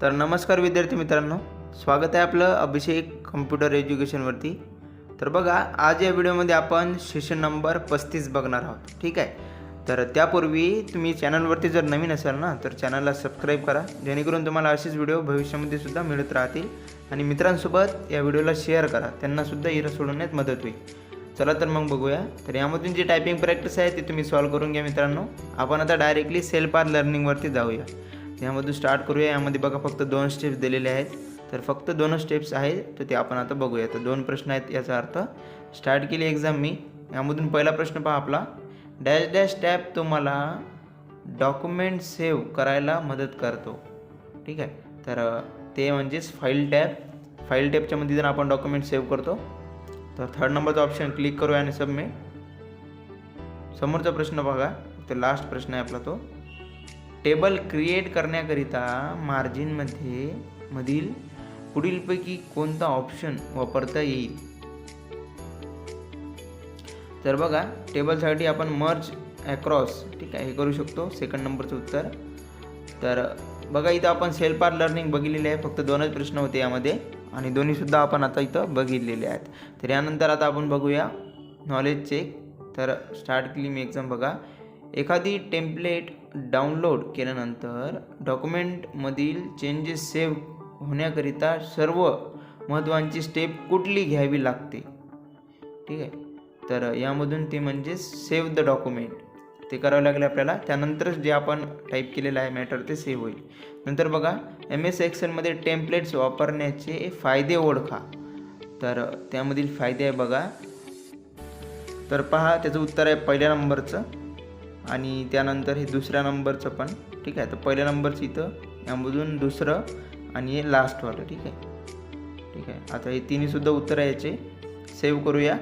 तर नमस्कार विद्यार्थी मित्रांनो, स्वागत आहे आपलं अभिषेक कम्प्युटर एज्युकेशनवरती। तर बघा, आज या व्हिडिओमध्ये आपण सेशन नंबर 35 बघणार आहोत। ठीक आहे, तर त्यापूर्वी तुम्ही चॅनलवरती जर नवीन असाल ना, तर चॅनलला सबस्क्राईब करा, जेणेकरून तुम्हाला असेच व्हिडिओ भविष्यामध्ये सुद्धा मिळत राहतील। आणि मित्रांसोबत या व्हिडिओला शेअर करा, त्यांनासुद्धा इरा सोडवण्यात मदत होईल। चला तर मग बघूया। तर यामधून जी टायपिंग प्रॅक्टिस आहे ती तुम्ही सॉल्व करून घ्या मित्रांनो। आपण आता डायरेक्टली सेल्फ पाथ लर्निंगवरती जाऊया। यामधून स्टार्ट करूया। यामध्ये बघा फक्त 2 स्टेप्स दिलेले आहेत, तर फक्त 2 स्टेप्स आहेत, तर ते आपण आता बघूया। तर 2 प्रश्न आहेत, याचा अर्थ स्टार्ट केली एक्झाम मी। यामधून पहिला प्रश्न पहा आपला, डॅश डॅश टॅब तुम्हाला डॉक्युमेंट सेव्ह करायला मदत करतो। ठीक आहे, तर ते म्हणजेच फाईल टॅब। फाईल टॅबच्या मध्ये जर आपण डॉक्युमेंट सेव्ह करतो, तर 3rd नंबरचा ऑप्शन क्लिक करूया आणि सबमिट। समोरचा प्रश्न बघा, तो लास्ट प्रश्न आहे आपला, तो टेबल क्रिएट करण्याकरिता मार्जिनमध्ये मधील पुढीलपैकी कोणता ऑप्शन वापरता येईल। तर बघा, टेबलसाठी आपण मर्ज अक्रॉस, ठीक आहे, हे करू शकतो। 2nd नंबरचं उत्तर। तर बघा, इथं आपण सेल्फ पाथ लर्निंग बघितलेले आहे, फक्त 2च प्रश्न होते यामध्ये, आणि दोन्हीसुद्धा आपण आता इथं बघितलेले आहेत। तर यानंतर आता आपण बघूया नॉलेज चेक। तर स्टार्ट केली मी एक्झाम। बघा, एखादी टेम्पलेट डाउनलोड केल्यानंतर डॉक्युमेंटमधील चेंजेस सेव्ह होण्याकरिता सर्व महत्त्वाची स्टेप कुठली घ्यावी लागते। ठीक आहे, तर यामधून ते म्हणजे सेव्ह द डॉक्युमेंट, ते करावं लागेल आपल्याला। त्यानंतरच जे आपण टाईप केलेलं आहे मॅटर ते सेव्ह होईल। नंतर बघा, MS एक्सेलमध्ये टेम्पलेट्स वापरण्याचे फायदे ओळखा। तर त्यामधील फायदे आहे बघा, तर पहा, त्याचं उत्तर आहे 1ल्या नंबरचं, आणि त्यानंतर हे 2ऱ्या नंबरचं पण। ठीक आहे, तर 1ल्या नंबरचं इथं, यामधून 2रं, आणि हे लास्टवालं। ठीक आहे, आता हे तिन्हीसुद्धा उत्तर आहे याचे। सेव्ह करूया।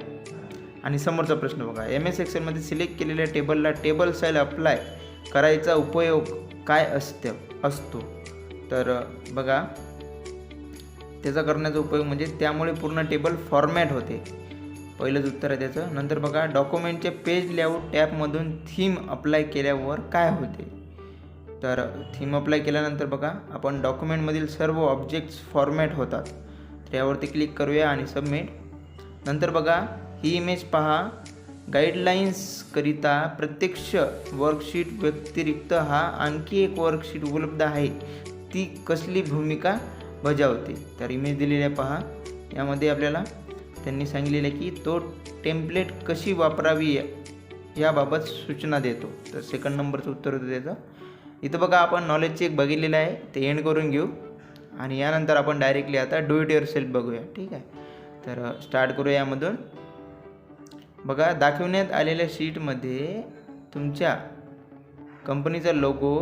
आणि समोरचा प्रश्न बघा, MS एक्सेलमध्ये सिलेक्ट केलेल्या टेबलला टेबल स्टाईल अप्लाय करायचा उपयोग काय असतो। तर बघा, त्याचा करण्याचा उपयोग म्हणजे त्यामुळे पूर्ण टेबल फॉर्मॅट होते, पहिलंच उत्तर आहे त्याचं। नंतर बघा, डॉक्युमेंटचे पेज लेआउट टॅबमधून थीम अप्लाय केल्यावर काय होते। तर थीम अप्लाय केल्यानंतर बघा, आपण डॉक्युमेंटमधील सर्व ऑब्जेक्ट्स फॉर्मॅट होतात। तर यावरती क्लिक करूया आणि सबमिट। नंतर बघा, ही इमेज पहा, गाईडलाईन्सकरिता प्रत्यक्ष वर्कशीट व्यतिरिक्त हा आणखी एक वर्कशीट उपलब्ध आहे, ती कसली भूमिका बजावते। तर इमेज दिलेली आहे पहा, यामध्ये आपल्याला त्यांनी सांगितलेलं आहे की तो टेम्पलेट कशी वापरावी याबाबत सूचना देतो। तर 2nd नंबरचं उत्तर होतं त्याचं। इथं बघा, आपण नॉलेज चेक बघितलेलं आहे, ते एंड करून घेऊ, आणि यानंतर आपण डायरेक्टली आता डू इट युअर सेल्फ बघूया। ठीक आहे, तर स्टार्ट करूया। यामधून बघा, दाखवण्यात आलेल्या शीटमध्ये तुमच्या कंपनीचा लोगो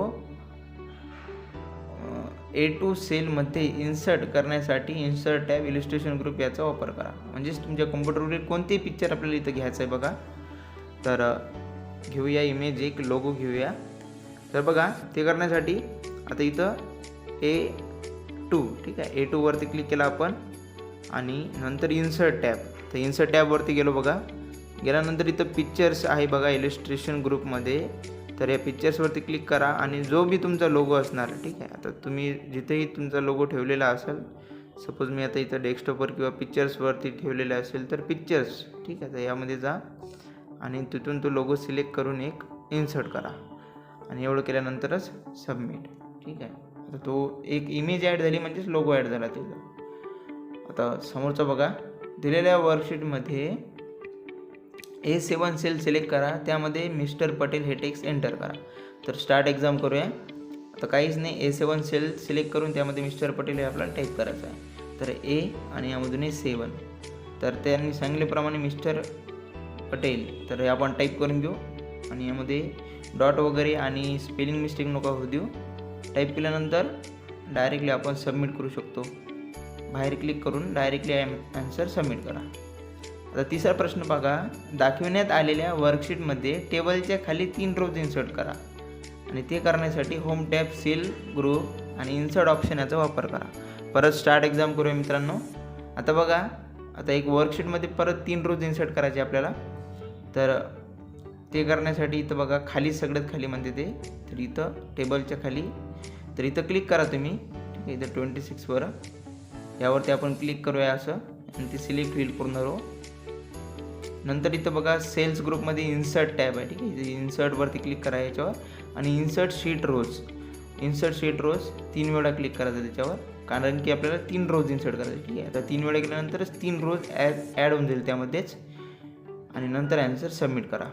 A2 सेलमध्ये इन्सर्ट करण्यासाठी इन्सर्ट टॅब इलिस्ट्रेशन ग्रुप याचा वापर करा। म्हणजेच तुमच्या कॉम्प्युटरवरील कोणतेही पिक्चर आपल्याला इथं घ्यायचं आहे बघा। तर घेऊया इमेज, एक लोगो घेऊया। तर बघा, ते करण्यासाठी आता इथं A2, ठीक आहे, A2 वरती क्लिक केला आपण, आणि नंतर इन्सर्ट टॅब, तर इन्सर्ट टॅबवरती गेलो बघा। गेल्यानंतर इथं पिक्चर्स आहे बघा इलिस्ट्रेशन ग्रुपमध्ये, तर या पिक्चर्सवरती क्लिक करा, आणि जो बी तुमचा लोगो असणार, ठीक आहे, आता तुम्ही जिथेही तुमचा लोगो ठेवलेला असेल, सपोज मी आता इथं डेस्कटॉपवर किंवा पिक्चर्सवरती ठेवलेला असेल तर पिक्चर्स, ठीक आहे, तर यामध्ये जा, आणि तिथून तो लोगो सिलेक्ट करून एक इन्सर्ट करा, आणि एवढं केल्यानंतरच सबमिट। ठीक आहे, आता तो एक इमेज ॲड झाली, म्हणजेच लोगो ॲड झाला तिथं। आता समोरचा बघा, दिलेल्या वर्कशीटमध्ये A7 सेल सिलेक्ट करा, त्यामध्ये मिस्टर पटेल हे टेक्स्ट एंटर करा। तर स्टार्ट एक्झाम करूया। आता काहीच नाही, A7 सेल सिलेक्ट करून त्यामध्ये मिस्टर पटेल हे आपल्याला टाईप करायचं आहे। तर A आणि यामधून A7, तर त्यांनी सांगितल्याप्रमाणे मिस्टर पटेल, तर हे आपण टाईप करून घेऊ, आणि यामध्ये डॉट वगैरे आणि स्पेलिंग मिस्टेक नको होऊ देऊ। टाईप केल्यानंतर डायरेक्टली आपण सबमिट करू शकतो, बाहेर क्लिक करून डायरेक्टली आन्सर सबमिट करा। आता 3रा प्रश्न बघा, दाखविण्यात आलेल्या वर्कशीटमध्ये टेबलच्या खाली 3 रोज इन्सर्ट करा, आणि ते करण्यासाठी होम टॅब, सेल ग्रुप आणि इन्सर्ट ऑप्शन याचा वापर करा। परत स्टार्ट एक्झाम करूया मित्रांनो। आता बघा, आता एक वर्कशीटमध्ये परत 3 रोज इन्सर्ट करायचे आपल्याला। तर ते करण्यासाठी इथं बघा, खाली सगळ्यात खाली म्हणते ते, तर इथं टेबलच्या खाली, तर इथं क्लिक करा तुम्ही। ठीक आहे. इथं 26वर यावरती आपण क्लिक करूया असं आणि ती सिलेक्ट होईल पूर्ण रो. नंतर इथं बघा सेल्स ग्रुपमध्ये इन्सर्ट टॅब आहे. ठीक आहे, इथे इन्सर्टवरती क्लिक करा याच्यावर आणि इन्सर्ट शीट रोज 3 वेळा क्लिक करायचं त्याच्यावर, कारण की आपल्याला 3 रोज इन्सर्ट करायचे. ठीक आहे, आता 3 वेळा केल्यानंतरच 3 रोज ॲड होऊन जाईल त्यामध्येच. आणि नंतर ॲन्सर सबमिट करा.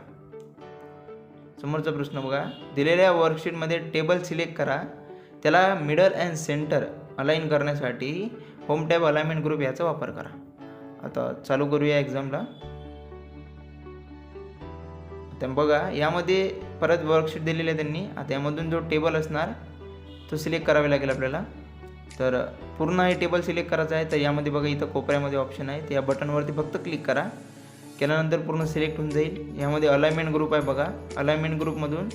समोरचा प्रश्न बघा, दिलेल्या वर्कशीटमध्ये टेबल सिलेक्ट करा, त्याला मिडल अँड सेंटर अलाइन करण्यासाठी होम टॅब अलाइनमेंट ग्रुप याचा वापर करा. आता चालू करूया एक्झामला. आता बघा यामध्ये परत वर्कशीट दिलेली आहे त्यांनी. आता यामधून जो टेबल असणार तो सिलेक्ट करावा लागेल आपल्याला. तर पूर्ण हे टेबल सिलेक्ट करायचं आहे. तर यामध्ये बघा इथं कोपऱ्यामध्ये ऑप्शन आहे, त्या बटनवरती फक्त क्लिक करा. केल्यानंतर पूर्ण सिलेक्ट होऊन जाईल. यामध्ये अलाइनमेंट ग्रुप आहे बघा. अलाइनमेंट ग्रुपमधून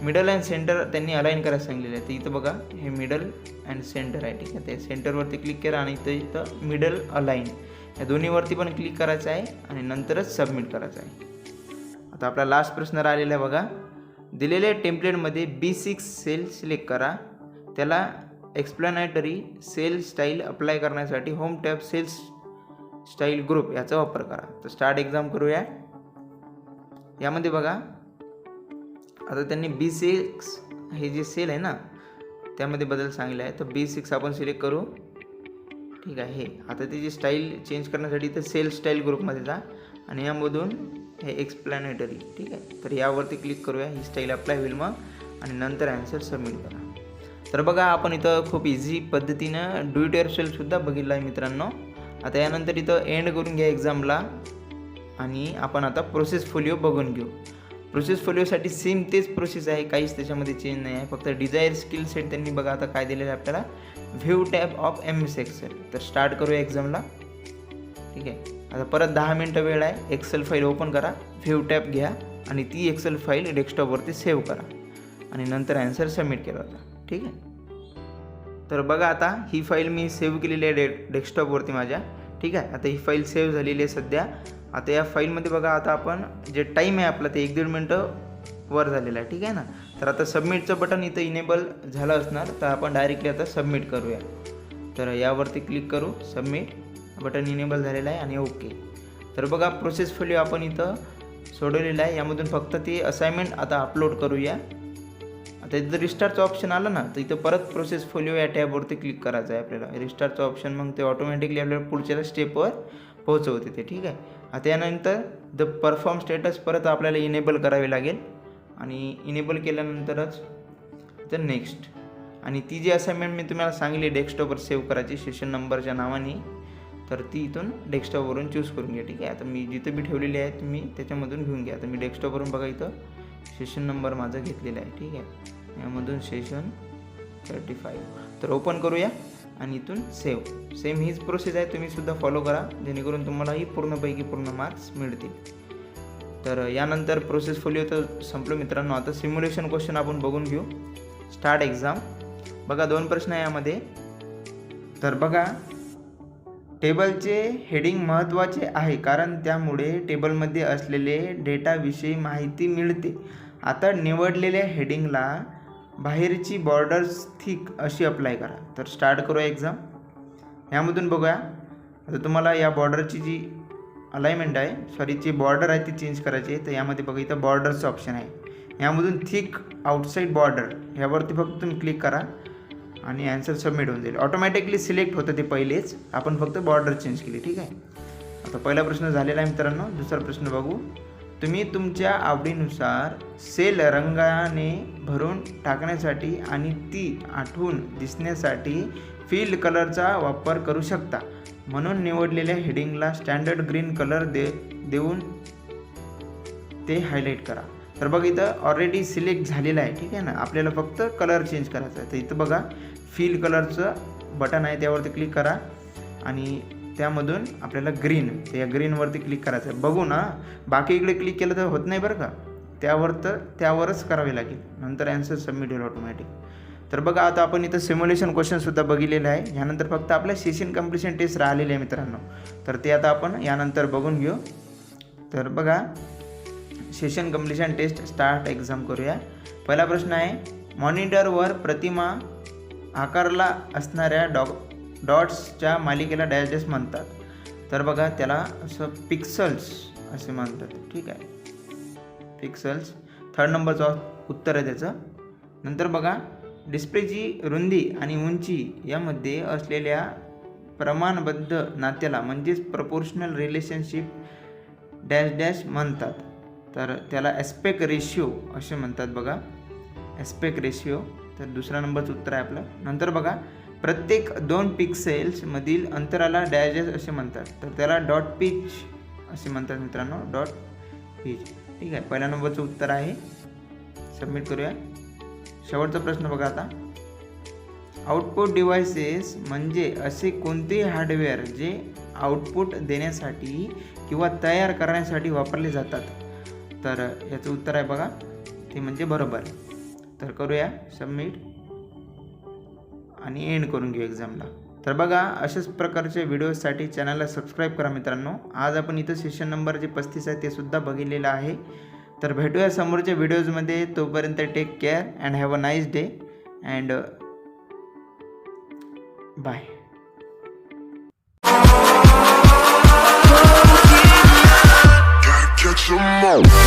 मिडल अँड सेंटर त्यांनी अलाइन करायला सांगलेलं आहे. तर इथं बघा हे मिडल अँड सेंटर आहे. ठीक आहे, ते सेंटरवरती क्लिक करा आणि इथं मिडल अलाइन या दोन्हीवरती पण क्लिक करायचं आहे आणि नंतरच सबमिट करायचं आहे. आता आपला लास्ट प्रश्न राहिलेला आहे बघा. दिलेल्या टेम्पलेटमध्ये B6 सेल सिलेक्ट करा, त्याला एक्सप्लेनेटरी सेल स्टाईल अप्लाय करण्यासाठी home tab cells style group याचा वापर करा. तर स्टार्ट एक्झाम करूया. यामध्ये बघा आता त्यांनी B6 हे जे सेल आहे ना त्यामध्ये बदल सांगितला आहे. तर B6 आपण सिलेक्ट करू. ठीक आहे, हे आता त्याची स्टाईल चेंज करण्यासाठी तर सेल स्टाईल ग्रुपमध्ये जा आणि यामधून हे एक्सप्लेनेटरी. ठीक आहे, तर यावरती क्लिक करूया. ही स्टाईल अप्लाय होईल मग आणि नंतर ॲन्सर सबमिट करा. तर बघा आपण इथं खूप इझी पद्धतीनं डू इट युअरसेल्फसुद्धा बघितलं आहे मित्रांनो. आता यानंतर इथं एंड करून घ्या एक्झामला आणि आपण आता प्रोसेस फोलिओ बघून घेऊ. प्रोसेस फोलिओसाठी सेम तेच प्रोसेस आहे, काहीच त्याच्यामध्ये चेंज नाही आहे. फक्त डिझायर स्किल सेट त्यांनी बघा आता काय दिलेलं आहे आपल्याला, view tab of MS Excel. तर स्टार्ट करूया एक्झामला. ठीक आहे, आता परत 10 मिनटं वेळ आहे. एक्सेल फाईल ओपन करा, व्ह्यू टॅब घ्या आणि ती एक्सेल फाईल डेस्कटॉपवरती सेव्ह करा आणि नंतर ॲन्सर सबमिट केला होता. ठीक आहे, तर बघा आता ही फाईल मी सेव्ह केलेली आहे डेस्कटॉपवरती माझ्या. ठीक आहे, आता ही फाईल सेव्ह झालेली आहे सध्या. आता या फाईलमध्ये बघा आता आपण जे टाईम आहे आपला ते 1-1.5 मिनटं वर झालेलं आहे. ठीक आहे ना. तर आता सबमिटचं बटन इथं इनेबल झालं असणार, तर आपण डायरेक्टली आता सबमिट करूया. तर यावरती क्लिक करू, सबमिट बटन इनेबल झालेलं आहे आणि ओके. तर बघा प्रोसेस फोलिओ आपण इथं सोडवलेलं आहे. यामधून फक्त ती असाइनमेंट आता अपलोड करूया. आता इथं रिस्टार्टचं ऑप्शन आलं ना, तर इथं परत प्रोसेस फोलिओ या टॅबवरती क्लिक करायचं आहे आपल्याला. रिस्टार्टचं ऑप्शन मग ते ऑटोमॅटिकली आपल्याला पुढच्या स्टेपवर पोहोचवते ते. ठीक आहे, आता यानंतर द परफॉर्म स्टेटस परत आपल्याला इनेबल करावे लागेल आणि इनेबल केल्यानंतरच तर नेक्स्ट. आणि ती जी असाइनमेंट मी तुम्हाला सांगली डेस्कटॉपवर सेव्ह करायची सेशन नंबरच्या नावाने, तर ती इथून डेस्कटॉपवरून चूज करून घ्या. ठीक आहे, आता मी जिथं बी ठेवलेली आहे तुम्ही त्याच्यामधून घेऊन घ्या. आता मी डेस्कटॉपवरून बघा इथं सेशन नंबर माझा घेतलेला आहे. ठीक आहे, यामधून सेशन 35 तर ओपन करूया आणि इथून सेम हीच प्रोसेस आहे, तुम्हीसुद्धा फॉलो करा जेणेकरून तुम्हालाही पूर्णपैकी पूर्ण मार्क्स मिळतील. तर यानंतर प्रोसेस फोलिओ तर संपलो मित्रांनो. आता सिम्युलेशन क्वेश्चन आपण बघून घेऊ. Start exam. बघा 2 प्रश्न आहे यामध्ये. तर बघा टेबलचे हेडिंग महत्त्वाचे आहे कारण त्यामुळे टेबलमध्ये असलेले डेटाविषयी माहिती मिळते. आता निवडलेल्या हेडिंगला बाहेरची बॉर्डर्स थिक अशी अप्लाय करा. तर स्टार्ट करूया एक्झाम. यामधून बघूया आता तुम्हाला या बॉर्डरची जी अलाइनमेंट आहे जी बॉर्डर आहे ती चेंज करायची आहे. तर यामध्ये बघा इथं बॉर्डरचं ऑप्शन आहे. यामधून थिक आउटसाईड बॉर्डर यावरती फक्त तुम्ही क्लिक करा आणि ॲन्सर सबमिट होऊन जाईल. ऑटोमॅटिकली सिलेक्ट होतं ते पहिलेच, आपण फक्त बॉर्डर चेंज केली. ठीक आहे, आता पहिला प्रश्न झालेला आहे मित्रांनो. दुसरा प्रश्न बघू. तुम्ही तुमच्या आवडीनुसार सेल रंगाने भरून टाकण्यासाठी आणि ती आठवून दिसण्यासाठी फील्ड कलरचा वापर करू शकता. म्हणून निवडलेल्या हेडिंगला स्टँडर्ड ग्रीन कलर देऊन ते हायलाईट करा. तर बघा इथं ऑलरेडी सिलेक्ट झालेलं आहे. ठीक आहे ना, आपल्याला फक्त कलर चेंज करायचा आहे. तर इथं बघा फील कलरचं बटन आहे, त्यावरती क्लिक करा आणि त्यामधून आपल्याला ग्रीन, तर या ग्रीनवरती क्लिक करायचं आहे. बघू ना, बाकी इकडे क्लिक केलं तर होत नाही बरं का, त्यावरच करावे लागेल. नंतर ॲन्सर सबमिट होईल ऑटोमॅटिक. तर बघा आता आपण इथं सिम्युलेशन क्वेश्चनसुद्धा बघितलेलं आहे. ह्यानंतर फक्त आपल्या सेशन कम्प्लिशन टेस्ट राहिलेली आहे मित्रांनो. तर ते आता आपण यानंतर बघून घेऊ. तर बघा session completion test start exam करूया. पहिला प्रश्न आहे, मॉनिटरवर प्रतिमा आकारला असणाऱ्या डॉट्सच्या मालिकेला डॅश म्हणतात. तर बघा त्याला असं पिक्सल्स असे म्हणतात. ठीक आहे, पिक्सल्स 3rd नंबरचं उत्तर आहे त्याचं. नंतर बघा डिस्प्लेची रुंदी आणि उंची यामध्ये असलेल्या प्रमाणबद्ध नात्याला म्हणजेच प्रपोर्शनल रिलेशनशिप डॅश डॅश म्हणतात. तर त्याला ॲस्पेक्ट रेशिओ असे म्हणतात बघा, ॲस्पेक्ट रेशिओ. तर 2रा नंबरचं उत्तर आहे आपलं. नंतर बघा प्रत्येक 2 पिक्सेल्समधील अंतराला डॅश डॅश असे म्हणतात. तर त्याला डॉट पिच असे म्हणतात मित्रांनो, डॉट पिच. ठीक आहे, 1ल्या नंबरचं उत्तर आहे. सबमिट करूया. शेवटचा प्रश्न बघा आता. आउटपुट डिव्हायसेस म्हणजे असे कोणते हार्डवेअर जे आउटपुट देण्यासाठी किंवा तयार करण्यासाठी वापरले जातात. तर याचं उत्तर आहे बघा, ते म्हणजे बरोबर. तर करूया सबमिट आणि एंड करून घेऊ एक्झामला. तर बघा अशाच प्रकारच्या व्हिडिओसाठी चॅनलला सबस्क्राईब करा मित्रांनो. आज आपण इथं सेशन नंबर जे 35 आहे ते सुद्धा बघितलेलं आहे. तर भेटूया समोरच्या व्हिडिओजमध्ये. तोपर्यंत take care and have a nice day and bye. Catch 'em all.